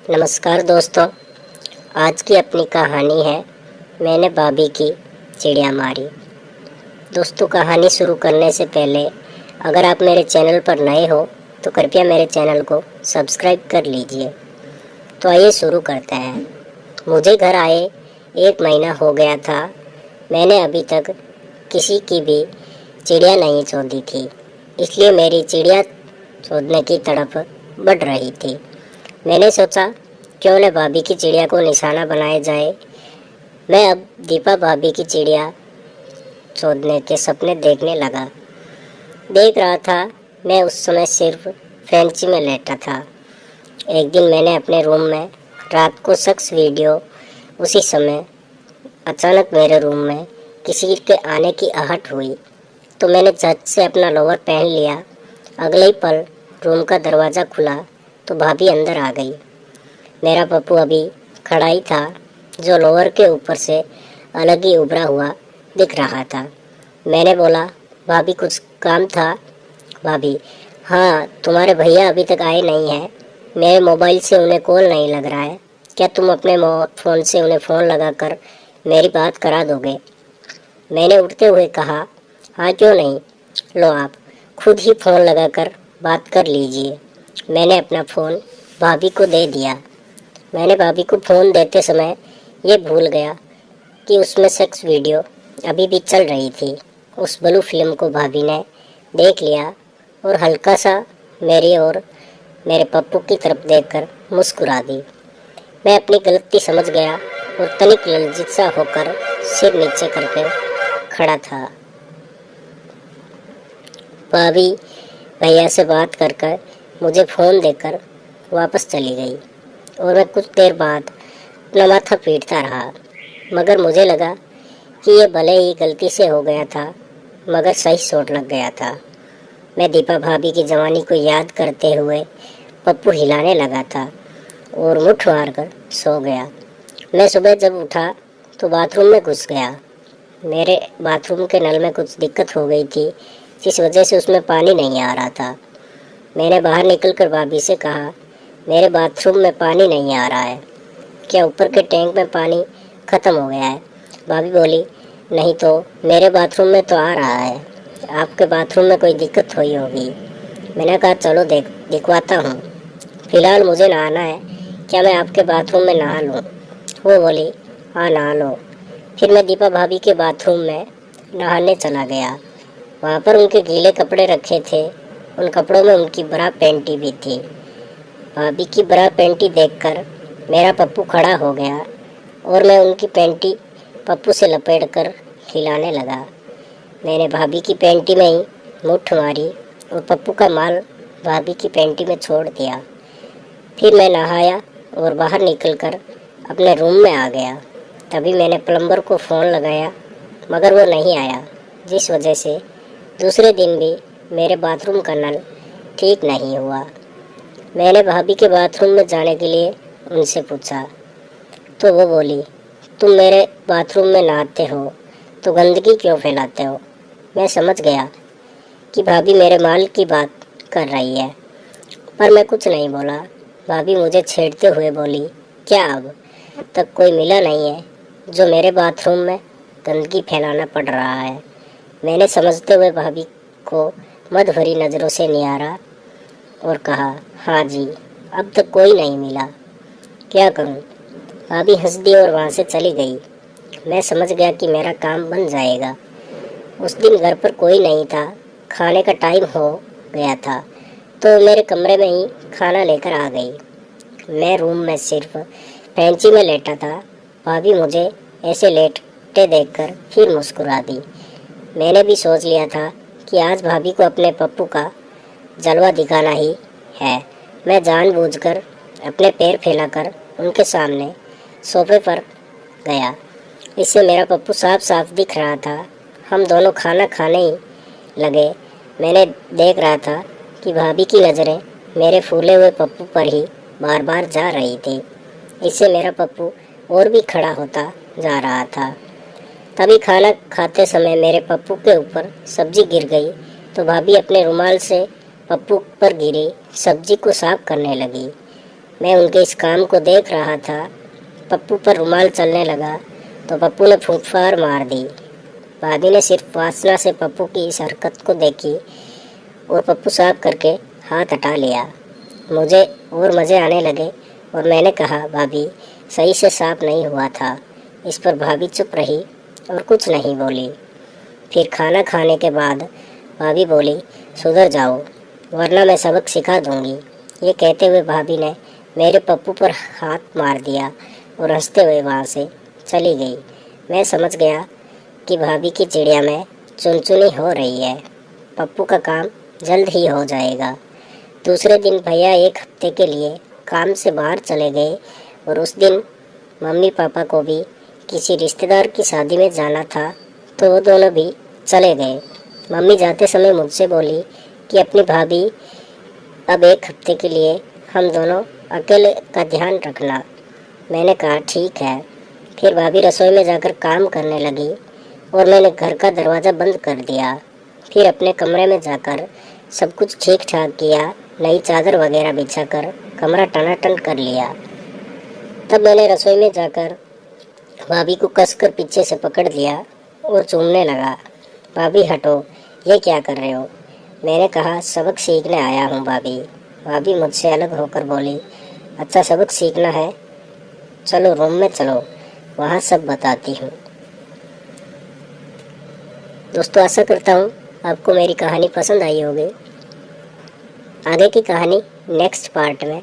नमस्कार दोस्तों, आज की अपनी कहानी है मैंने भाभी की चिड़िया मारी। दोस्तों, कहानी शुरू करने से पहले अगर आप मेरे चैनल पर नए हो तो कृपया मेरे चैनल को सब्सक्राइब कर लीजिए। तो आइए शुरू करते हैं। मुझे घर आए 1 महीना हो गया था। मैंने अभी तक किसी की भी चिड़िया नहीं चौंधी थी, इसलिए मेरी चिड़िया चौंधने की तड़प बढ़ रही थी। मैंने सोचा क्यों न भाभी की चिड़िया को निशाना बनाया जाए। मैं अब दीपा भाभी की चिड़िया चौंधने के सपने देखने लगा। देख रहा था मैं उस समय सिर्फ फ्रेंची में लेटा था। एक दिन मैंने अपने रूम में रात को सेक्स वीडियो, उसी समय अचानक मेरे रूम में किसी के आने की आहट हुई तो मैंने झट से अपना लोवर पहन लिया। अगले ही पल रूम का दरवाज़ा खुला तो भाभी अंदर आ गई। मेरा पप्पू अभी खड़ा ही था, जो लोअर के ऊपर से अलग ही उभरा हुआ दिख रहा था। मैंने बोला, भाभी कुछ काम था? भाभी, हाँ, तुम्हारे भैया अभी तक आए नहीं हैं। मेरे मोबाइल से उन्हें कॉल नहीं लग रहा है। क्या तुम अपने फ़ोन से उन्हें फ़ोन लगाकर मेरी बात करा दोगे? मैंने उठते हुए कहा, हाँ क्यों नहीं, लो आप खुद ही फ़ोन लगाकर बात कर लीजिए। मैंने अपना फ़ोन भाभी को दे दिया। मैंने भाभी को फ़ोन देते समय ये भूल गया कि उसमें सेक्स वीडियो अभी भी चल रही थी। उस ब्लू फिल्म को भाभी ने देख लिया और हल्का सा मेरी और मेरे पप्पू की तरफ देखकर मुस्कुरा दी। मैं अपनी गलती समझ गया और तनिक लज्जित सा होकर सिर नीचे करके खड़ा था। भाभी भैया से बात कर मुझे फ़ोन देकर वापस चली गई और मैं कुछ देर बाद अपना माथा पीटता रहा, मगर मुझे लगा कि ये भले ही गलती से हो गया था, मगर सही चोट लग गया था। मैं दीपा भाभी की जवानी को याद करते हुए पप्पू हिलाने लगा था और मुठ मार कर सो गया। मैं सुबह जब उठा तो बाथरूम में घुस गया। मेरे बाथरूम के नल में कुछ दिक्कत हो गई थी, जिस वजह से उसमें पानी नहीं आ रहा था। मैंने बाहर निकलकर भाभी से कहा, मेरे बाथरूम में पानी नहीं आ रहा है, क्या ऊपर के टैंक में पानी ख़त्म हो गया है? भाभी बोली, नहीं तो मेरे बाथरूम में तो आ रहा है, आपके बाथरूम में कोई दिक्कत हुई होगी। मैंने कहा, चलो दिखवाता हूँ, फ़िलहाल मुझे नहाना है, क्या मैं आपके बाथरूम में नहा लूँ? वो बोली, हाँ नहा लो। फिर मैं दीपा भाभी के बाथरूम में नहाने चला गया। वहाँ पर उनके गीले कपड़े रखे थे, उन कपड़ों में उनकी ब्रा पैंटी भी थी। भाभी की ब्रा पैंटी देखकर मेरा पप्पू खड़ा हो गया और मैं उनकी पैंटी पप्पू से लपेटकर हिलाने लगा। मैंने भाभी की पैंटी में ही मुट्ठ मारी और पप्पू का माल भाभी की पैंटी में छोड़ दिया। फिर मैं नहाया और बाहर निकलकर अपने रूम में आ गया। तभी मैंने प्लम्बर को फ़ोन लगाया, मगर वो नहीं आया, जिस वजह से दूसरे दिन भी मेरे बाथरूम का नल ठीक नहीं हुआ। मैंने भाभी के बाथरूम में जाने के लिए उनसे पूछा तो वो बोली, तुम मेरे बाथरूम में नहाते हो तो गंदगी क्यों फैलाते हो? मैं समझ गया कि भाभी मेरे माल की बात कर रही है, पर मैं कुछ नहीं बोला। भाभी मुझे छेड़ते हुए बोली, क्या अब तक कोई मिला नहीं है जो मेरे बाथरूम में गंदगी फैलाना पड़ रहा है? मैंने समझते हुए भाभी को मद भरी नज़रों से निहारा और कहा, हाँ जी, अब तक कोई नहीं मिला, क्या करूं? भाभी हंस दी और वहाँ से चली गई। मैं समझ गया कि मेरा काम बन जाएगा। उस दिन घर पर कोई नहीं था, खाने का टाइम हो गया था तो मेरे कमरे में ही खाना लेकर आ गई। मैं रूम में सिर्फ फ्रेंची में लेटा था। भाभी मुझे ऐसे लेटे देखकर फिर मुस्कुरा दी। मैंने भी सोच लिया था कि आज भाभी को अपने पप्पू का जलवा दिखाना ही है। मैं जानबूझकर अपने पैर फैलाकर उनके सामने सोफे पर गया। इससे मेरा पप्पू साफ साफ दिख रहा था। हम दोनों खाना खाने ही लगे। मैंने देख रहा था कि भाभी की नज़रें मेरे फूले हुए पप्पू पर ही बार बार जा रही थी। इससे मेरा पप्पू और भी खड़ा होता जा रहा था। तभी खाना खाते समय मेरे पप्पू के ऊपर सब्जी गिर गई तो भाभी अपने रुमाल से पप्पू पर गिरी सब्जी को साफ करने लगी। मैं उनके इस काम को देख रहा था। पप्पू पर रुमाल चलने लगा तो पप्पू ने फूंफार मार दी। भाभी ने सिर्फ वासना से पप्पू की इस हरकत को देखी और पप्पू साफ करके हाथ हटा लिया। मुझे और मज़े आने लगे और मैंने कहा, भाभी सही से साफ नहीं हुआ था। इस पर भाभी चुप रही और कुछ नहीं बोली। फिर खाना खाने के बाद भाभी बोली, सुधर जाओ वरना मैं सबक सिखा दूंगी। ये कहते हुए भाभी ने मेरे पप्पू पर हाथ मार दिया और हंसते हुए वहाँ से चली गई। मैं समझ गया कि भाभी की चिड़िया में चुनचुनी हो रही है। पप्पू का काम जल्द ही हो जाएगा। दूसरे दिन भैया एक हफ्ते के लिए काम से बाहर चले गए और उस दिन मम्मी पापा को भी किसी रिश्तेदार की शादी में जाना था तो वो दोनों भी चले गए। मम्मी जाते समय मुझसे बोली कि अपनी भाभी अब एक हफ्ते के लिए हम दोनों अकेले का ध्यान रखना। मैंने कहा ठीक है। फिर भाभी रसोई में जाकर काम करने लगी और मैंने घर का दरवाज़ा बंद कर दिया। फिर अपने कमरे में जाकर सब कुछ ठीक ठाक किया, नई चादर वगैरह बिछाकर कमरा टनाटन कर लिया। तब मैंने रसोई में जाकर भाभी को कसकर पीछे से पकड़ लिया और चूमने लगा। भाभी हटो, ये क्या कर रहे हो? मैंने कहा, सबक सीखने आया हूँ भाभी। भाभी मुझसे अलग होकर बोली, अच्छा सबक सीखना है, चलो रूम में चलो, वहाँ सब बताती हूँ। दोस्तों आशा करता हूँ आपको मेरी कहानी पसंद आई होगी। आगे की कहानी नेक्स्ट पार्ट में